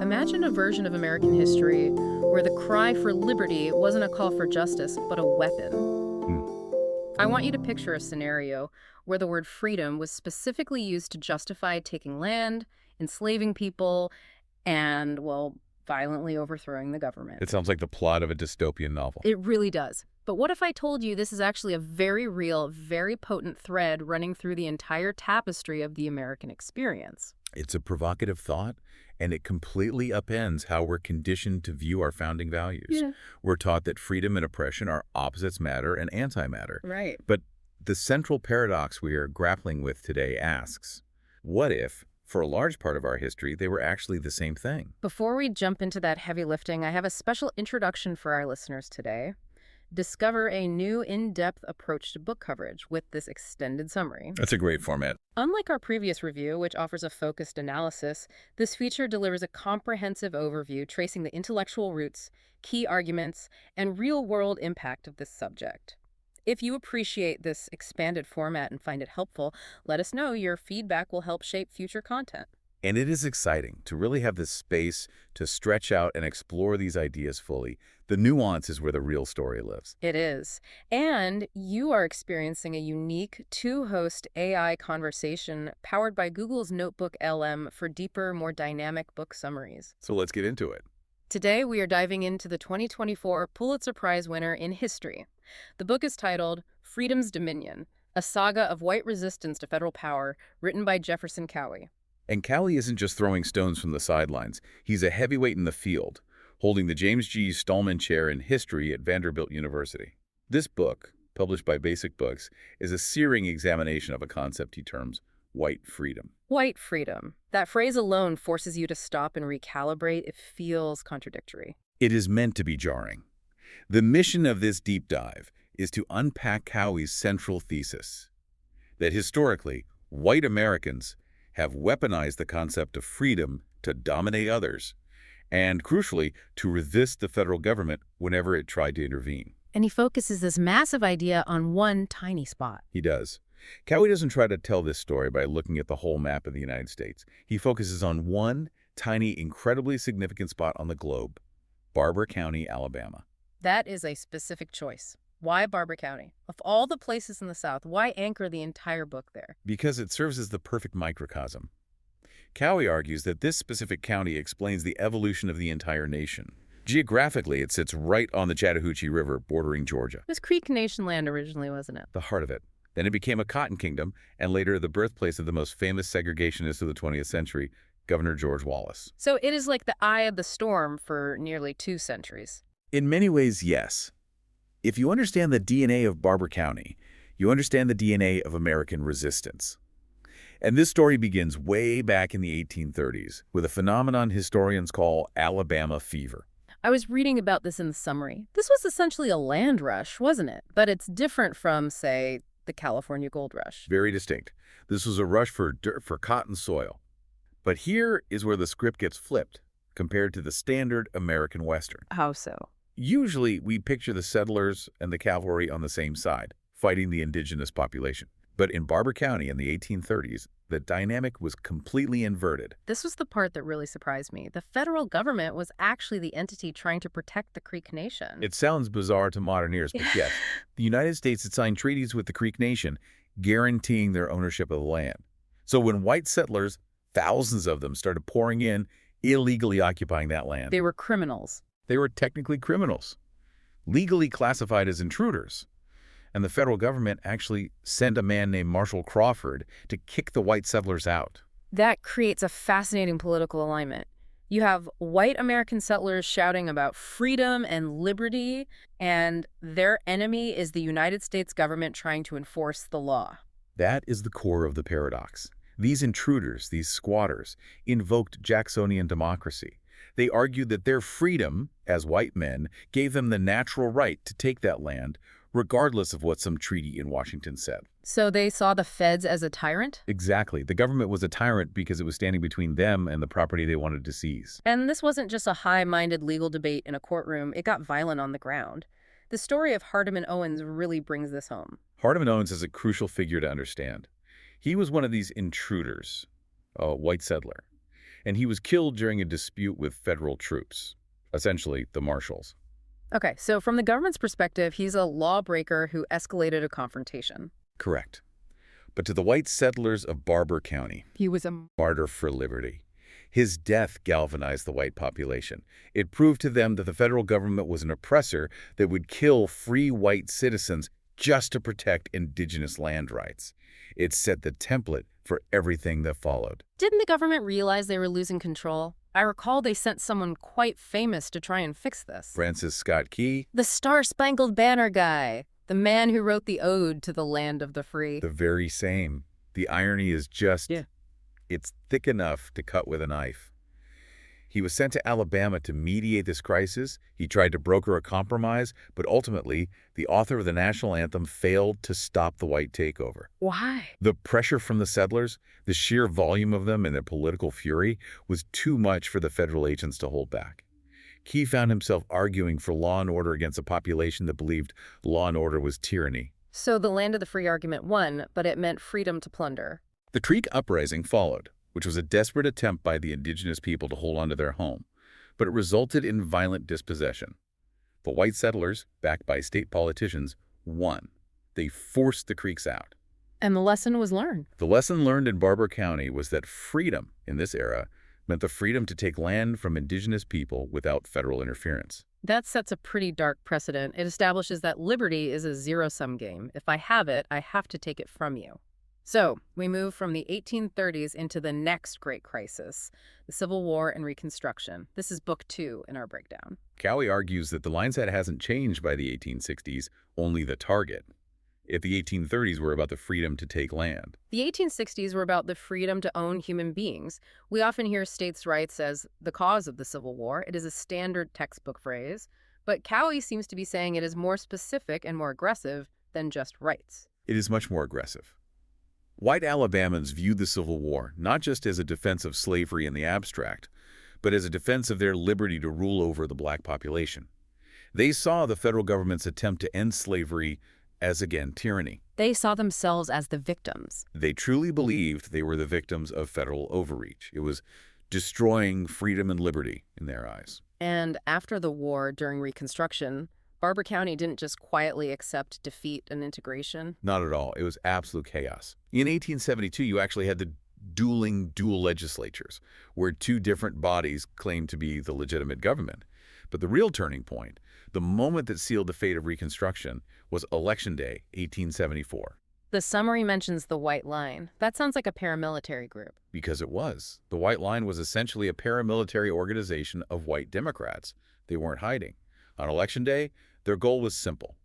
Imagine a version of American history where the cry for liberty wasn't a call for justice, but a weapon. I want you to picture a scenario where the word freedom was specifically used to justify taking land, enslaving people, and, well, violently overthrowing the government. It sounds like the plot of a dystopian novel. It really does. But what if I told you this is actually a very real, very potent thread running through the entire tapestry of the American experience? It's a provocative thought, and it completely upends how we're conditioned to view our founding values. Yeah. We're taught that freedom and oppression are opposites matter and antimatter. Right. But the central paradox we are grappling with today asks, what if, for a large part of our history, they were actually the same thing? Before we jump into that heavy lifting, I have a special introduction for our listeners today. Discover a new in-depth approach to book coverage with this extended summary. That's a great format. Unlike our previous review, which offers a focused analysis, this feature delivers a comprehensive overview tracing the intellectual roots, key arguments, and real-world impact of this subject. If you appreciate this expanded format and find it helpful, let us know. Your feedback will help shape future content. And it is exciting to really have this space to stretch out and explore these ideas fully. The nuance is where the real story lives. It is. And you are experiencing a unique two-host AI conversation powered by Google's Notebook LM for deeper, more dynamic book summaries. So let's get into it. Today, we are diving into the 2024 Pulitzer Prize winner in history. The book is titled Freedom's Dominion, a saga of white resistance to federal power, written by Jefferson Cowie. And Cowie isn't just throwing stones from the sidelines. He's a heavyweight in the field, holding the James G. Stallman Chair in History at Vanderbilt University. This book, published by Basic Books, is a searing examination of a concept he terms white freedom. White freedom. That phrase alone forces you to stop and recalibrate. It feels contradictory. It is meant to be jarring. The mission of this deep dive is to unpack Cowie's central thesis, that historically, white Americans have weaponized the concept of freedom to dominate others, and crucially, to resist the federal government whenever it tried to intervene. And he focuses this massive idea on one tiny spot. He does. Cowie doesn't try to tell this story by looking at the whole map of the United States. He focuses on one tiny, incredibly significant spot on the globe, Barbour County, Alabama. That is a specific choice. Why Barbour County? Of all the places in the South, why anchor the entire book there? Because it serves as the perfect microcosm. Cowie argues that this specific county explains the evolution of the entire nation. Geographically, it sits right on the Chattahoochee River bordering Georgia. It was Creek Nation land originally, wasn't it? The heart of it. Then it became a cotton kingdom, and later the birthplace of the most famous segregationist of the 20th century, Governor George Wallace. So it is like the eye of the storm for nearly 2 centuries. In many ways, yes. If you understand the DNA of Barbour County, you understand the DNA of American resistance. And this story begins way back in the 1830s with a phenomenon historians call Alabama fever. I was reading about this in the summary. This was essentially a land rush, wasn't it? But it's different from, say, the California Gold Rush. Very distinct. This was a rush for cotton soil. But here is where the script gets flipped compared to the standard American Western. How so? Usually, we picture the settlers and the cavalry on the same side, fighting the indigenous population. But in Barbour County in the 1830s, the dynamic was completely inverted. This was the part that really surprised me. The federal government was actually the entity trying to protect the Creek Nation. It sounds bizarre to modern ears, but yes, the United States had signed treaties with the Creek Nation, guaranteeing their ownership of the land. So when white settlers, thousands of them, started pouring in, illegally occupying that land, They were criminals. they were technically criminals, legally classified as intruders. And the federal government actually sent a man named Marshall Crawford to kick the white settlers out. That creates a fascinating political alignment. You have white American settlers shouting about freedom and liberty, and their enemy is the United States government trying to enforce the law. That is the core of the paradox. These intruders, these squatters, invoked Jacksonian democracy. They argued that their freedom, as white men, gave them the natural right to take that land, regardless of what some treaty in Washington said. So they saw the feds as a tyrant? Exactly. The government was a tyrant because it was standing between them and the property they wanted to seize. And this wasn't just a high-minded legal debate in a courtroom. It got violent on the ground. The story of Hardeman Owens really brings this home. Hardeman Owens is a crucial figure to understand. He was one of these intruders, a white settler. and he was killed during a dispute with federal troops, essentially the marshals. Okay, so from the government's perspective, he's a lawbreaker who escalated a confrontation. Correct. But to the white settlers of Barbour County, He was a martyr for liberty. His death galvanized the white population. It proved to them that the federal government was an oppressor that would kill free white citizens just to protect indigenous land rights. It set the template for everything that followed. Didn't the government realize they were losing control? I recall they sent someone quite famous to try and fix this. Francis Scott Key, The Star-Spangled Banner guy, the man who wrote the ode to the land of the free. the very same. The irony is just, Yeah. it's thick enough to cut with a knife. He was sent to Alabama to mediate this crisis. He tried to broker a compromise, but ultimately, the author of the national anthem failed to stop the white takeover. Why? The pressure from the settlers, the sheer volume of them and their political fury, was too much for the federal agents to hold back. Key found himself arguing for law and order against a population that believed law and order was tyranny. So the land of the free argument won, but it meant freedom to plunder. The Creek Uprising followed, which was a desperate attempt by the indigenous people to hold on to their home, but it resulted in violent dispossession. The white settlers, backed by state politicians, won. They forced the Creeks out. And the lesson was learned. The lesson learned in Barbour County was that freedom, in this era, meant the freedom to take land from indigenous people without federal interference. That sets a pretty dark precedent. It establishes that liberty is a zero-sum game. If I have it, I have to take it from you. So, we move from the 1830s into the next great crisis, the Civil War and Reconstruction. This is book 2 in our breakdown. Cowie argues that the line set hasn't changed by the 1860s, only the target. If the 1830s were about the freedom to take land, The 1860s were about the freedom to own human beings. We often hear states' rights as the cause of the Civil War. It is a standard textbook phrase, but Cowie seems to be saying it is more specific and more aggressive than just rights. it is much more aggressive. White Alabamans viewed the Civil War not just as a defense of slavery in the abstract, but as a defense of their liberty to rule over the black population. They saw the federal government's attempt to end slavery as, again, tyranny. They saw themselves as the victims. They truly believed they were the victims of federal overreach. It was destroying freedom and liberty in their eyes. And after the war, during Reconstruction, Barbour County didn't just quietly accept defeat and integration. Not at all. It was absolute chaos. In 1872, you actually had the dual legislatures, where two different bodies claimed to be the legitimate government. But the real turning point, the moment that sealed the fate of Reconstruction, was Election Day, 1874. The summary mentions the White Line. That sounds like a paramilitary group. Because it was. The White Line was essentially a paramilitary organization of white Democrats. They weren't hiding. On Election Day, their goal was simple: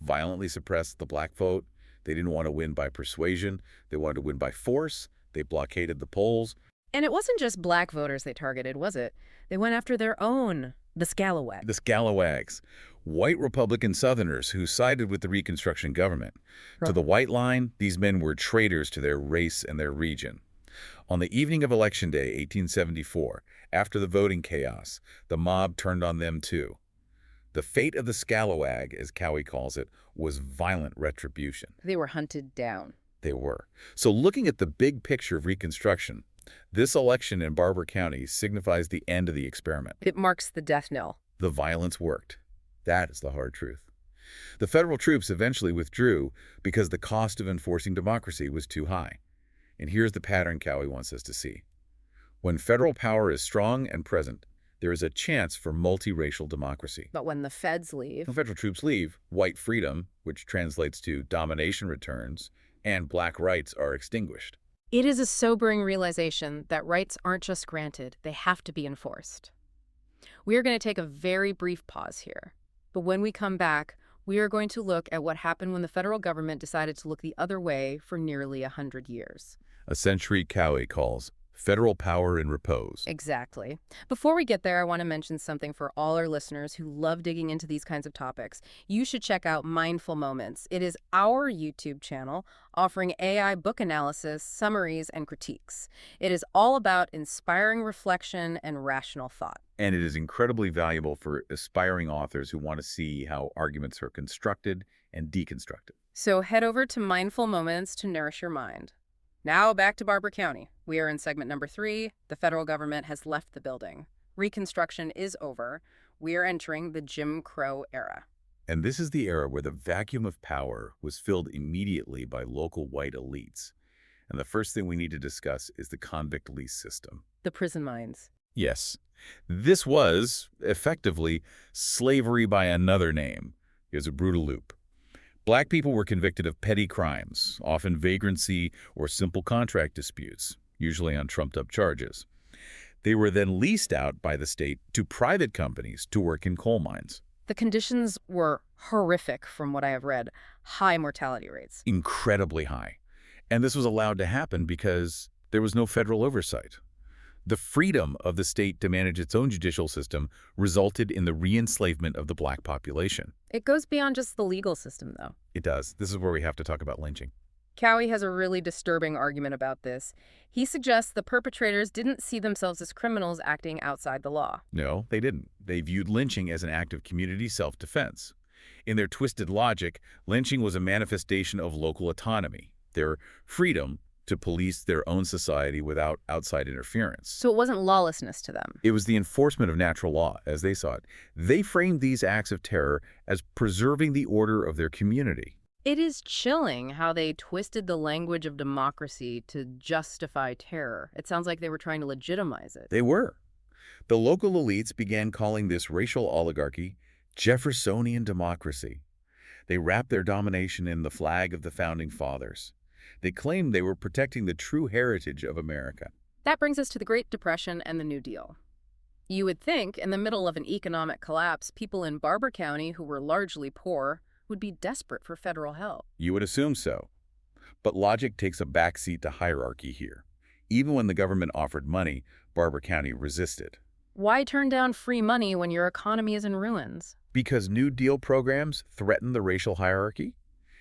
violently suppress the black vote. They didn't want to win by persuasion. They wanted to win by force. They blockaded the polls. And it wasn't just black voters they targeted, was it? They went after their own, the scalawags. The scalawags, white Republican Southerners who sided with the Reconstruction government. To the White Line, these men were traitors to their race and their region. On the evening of Election Day, 1874, after the voting chaos, the mob turned on them too. The fate of the scalawag, as Cowie calls it, was violent retribution. They were hunted down. They were. So looking at the big picture of Reconstruction, this election in Barbour County signifies the end of the experiment. It marks the death knell. The violence worked. That is the hard truth. The federal troops eventually withdrew because the cost of enforcing democracy was too high. And here's the pattern Cowie wants us to see. When federal power is strong and present, there is a chance for multiracial democracy. But when the feds leave, When federal troops leave, white freedom, which translates to domination, returns, and black rights are extinguished. it is a sobering realization that rights aren't just granted, they have to be enforced. We are going to take a very brief pause here. But when we come back, we are going to look at what happened when the federal government decided to look the other way for nearly 100 years. A century Cowie calls federal power in repose. Exactly. Before we get there, I want to mention something for all our listeners who love digging into these kinds of topics. You should check out Mindful Moments. It is our YouTube channel offering AI book analysis, summaries, and critiques. It is all about inspiring reflection and rational thought. And it is incredibly valuable for aspiring authors who want to see how arguments are constructed and deconstructed. So head over to Mindful Moments to nourish your mind. Now back to Barbour County. We are in segment number 3. The federal government has left the building. Reconstruction is over. We are entering the Jim Crow era. And this is the era where the vacuum of power was filled immediately by local white elites. And the first thing we need to discuss is the convict lease system. The prison mines. Yes, this was, effectively, slavery by another name. It was a brutal loop. Black people were convicted of petty crimes, often vagrancy or simple contract disputes, usually on trumped-up charges. They were then leased out by the state to private companies to work in coal mines. The conditions were horrific from what I have read. High mortality rates. Incredibly high. And this was allowed to happen because there was no federal oversight. The freedom of the state to manage its own judicial system resulted in the re-enslavement of the black population. It goes beyond just the legal system, though. It does. This is where we have to talk about lynching. Cowie has a really disturbing argument about this. He suggests the perpetrators didn't see themselves as criminals acting outside the law. No, they didn't. They viewed lynching as an act of community self-defense. In their twisted logic, lynching was a manifestation of local autonomy, their freedom to police their own society without outside interference. So it wasn't lawlessness to them. It was the enforcement of natural law, as they saw it. They framed these acts of terror as preserving the order of their community. It is chilling how they twisted the language of democracy to justify terror. It sounds like they were trying to legitimize it. They were. The local elites began calling this racial oligarchy Jeffersonian democracy. They wrapped their domination in the flag of the Founding Fathers. They claimed they were protecting the true heritage of America. That brings us to the Great Depression and the New Deal. You would think, in the middle of an economic collapse, people in Barbour County who were largely poor would be desperate for federal help. You would assume so. But logic takes a backseat to hierarchy here. Even when the government offered money, Barbour County resisted. Why turn down free money when your economy is in ruins? Because New Deal programs threaten the racial hierarchy.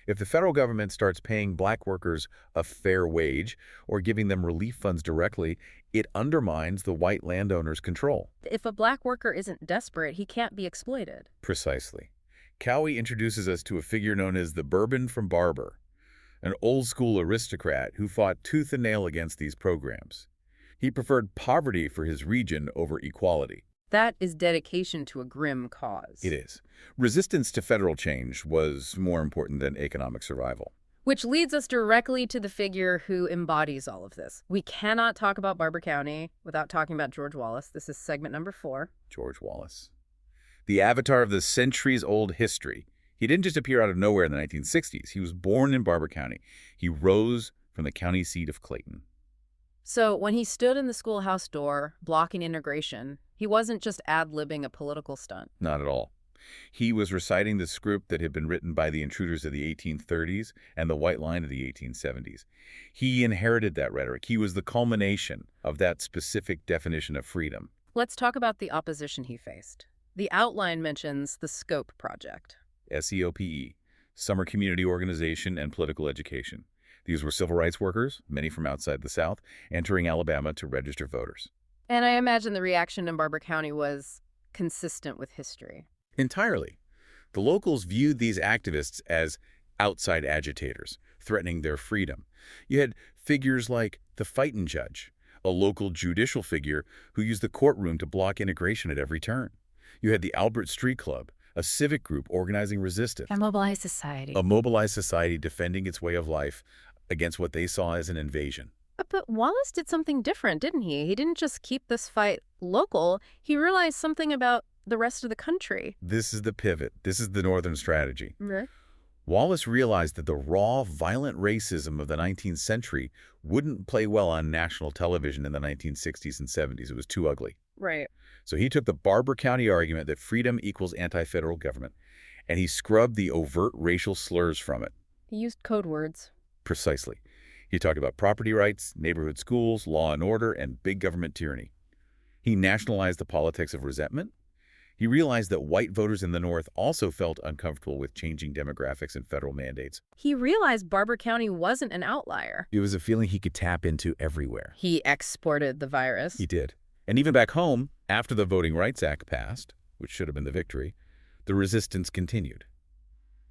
If the federal government starts paying black workers a fair wage or giving them relief funds directly, it undermines the white landowner's control. If a black worker isn't desperate, he can't be exploited. Precisely. Cowie introduces us to a figure known as the Bourbon from Barbour, an old-school aristocrat who fought tooth and nail against these programs. He preferred poverty for his region over equality. That is dedication to a grim cause. It is. Resistance to federal change was more important than economic survival. Which leads us directly to the figure who embodies all of this. We cannot talk about Barbour County without talking about George Wallace. This is segment number 4. George Wallace. The avatar of the centuries-old history. He didn't just appear out of nowhere in the 1960s. He was born in Barbour County. He rose from the county seat of Clayton. So when he stood in the schoolhouse door, blocking integration, he wasn't just ad-libbing a political stunt. Not at all. He was reciting the script that had been written by the intruders of the 1830s and the White Line of the 1870s. He inherited that rhetoric. He was the culmination of that specific definition of freedom. Let's talk about the opposition he faced. The outline mentions the SCOPE project. SEOPE, Summer Community Organization and Political Education. These were civil rights workers, many from outside the South, entering Alabama to register voters. And I imagine the reaction in Barbour County was consistent with history. Entirely. The locals viewed these activists as outside agitators, threatening their freedom. You had figures like the fightin' judge, a local judicial figure who used the courtroom to block integration at every turn. You had the Albert Street Club, a civic group organizing resistance. A mobilized society. A mobilized society defending its way of life against what they saw as an invasion. But Wallace did something different, didn't he? He didn't just keep this fight local. He realized something about the rest of the country. This is the pivot. This is the Northern strategy. Right. Wallace realized that the raw, violent racism of the 19th century wouldn't play well on national television in the 1960s and 70s. It was too ugly. Right. So he took the Barbour County argument that freedom equals anti-federal government, and he scrubbed the overt racial slurs from it. He used code words. Precisely. He talked about property rights, neighborhood schools, law and order, and big government tyranny. He nationalized the politics of resentment. He realized that white voters in the North also felt uncomfortable with changing demographics and federal mandates. He realized Barbour County wasn't an outlier. It was a feeling he could tap into everywhere. He exported the virus. He did. And even back home, after the Voting Rights Act passed, which should have been the victory, the resistance continued.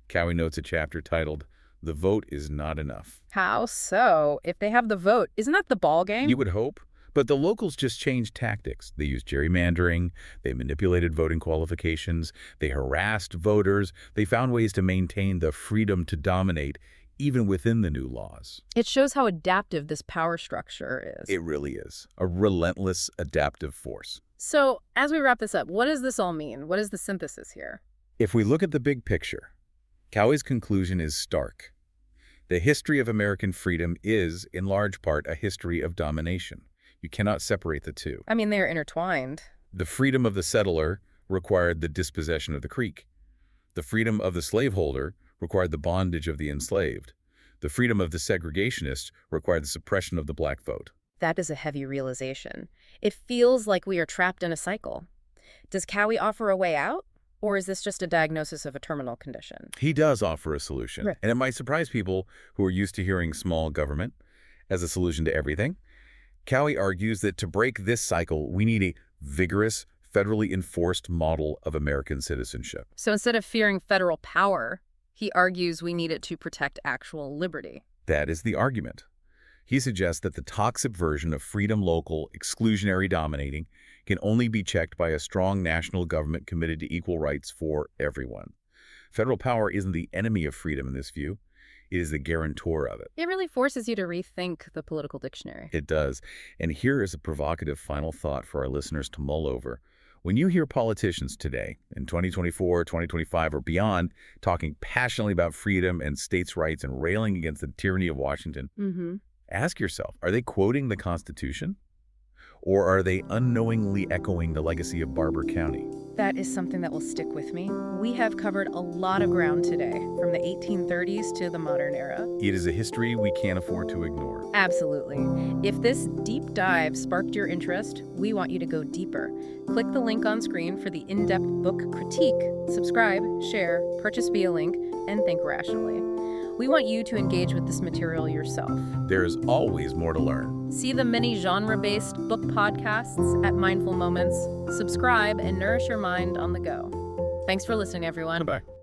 Cowie notes a chapter titled The vote is not enough. How so? If they have the vote, isn't that the ball game? You would hope. But the locals just changed tactics. They used gerrymandering, they manipulated voting qualifications, they harassed voters, they found ways to maintain the freedom to dominate even within the new laws. It shows how adaptive this power structure is. It really is. A relentless adaptive force. So, as we wrap this up, what does this all mean? What is the synthesis here? If we look at the big picture, Cowie's conclusion is stark. The history of American freedom is, in large part, a history of domination. You cannot separate the two. I mean, they're intertwined. The freedom of the settler required the dispossession of the Creek. The freedom of the slaveholder required the bondage of the enslaved. The freedom of the segregationist required the suppression of the black vote. That is a heavy realization. It feels like we are trapped in a cycle. Does Cowie offer a way out? Or is this just a diagnosis of a terminal condition? He does offer a solution, Right. and it might surprise people who are used to hearing small government as a solution to everything. Cowie argues that to break this cycle, we need a vigorous, federally enforced model of American citizenship. So instead of fearing federal power, he argues we need it to protect actual liberty. That is the argument. He suggests that the toxic version of freedom local, exclusionary dominating can only be checked by a strong national government committed to equal rights for everyone. Federal power isn't the enemy of freedom in this view. It is the guarantor of it. It really forces you to rethink the political dictionary. It does. And here is a provocative final thought for our listeners to mull over. When you hear politicians today, in 2024, 2025, or beyond, talking passionately about freedom and states' rights and railing against the tyranny of Washington, ask yourself, are they quoting the Constitution? Or are they unknowingly echoing the legacy of Barbour County? That is something that will stick with me. We have covered a lot of ground today, from the 1830s to the modern era. It is a history we can't afford to ignore. Absolutely. If this deep dive sparked your interest, we want you to go deeper. Click the link on screen for the in-depth book critique. Subscribe, share, purchase via link, and think rationally. We want you to engage with this material yourself. There is always more to learn. See the many genre-based book podcasts at Mindful Moments. Subscribe and nourish your mind on the go. Thanks for listening, everyone. Goodbye.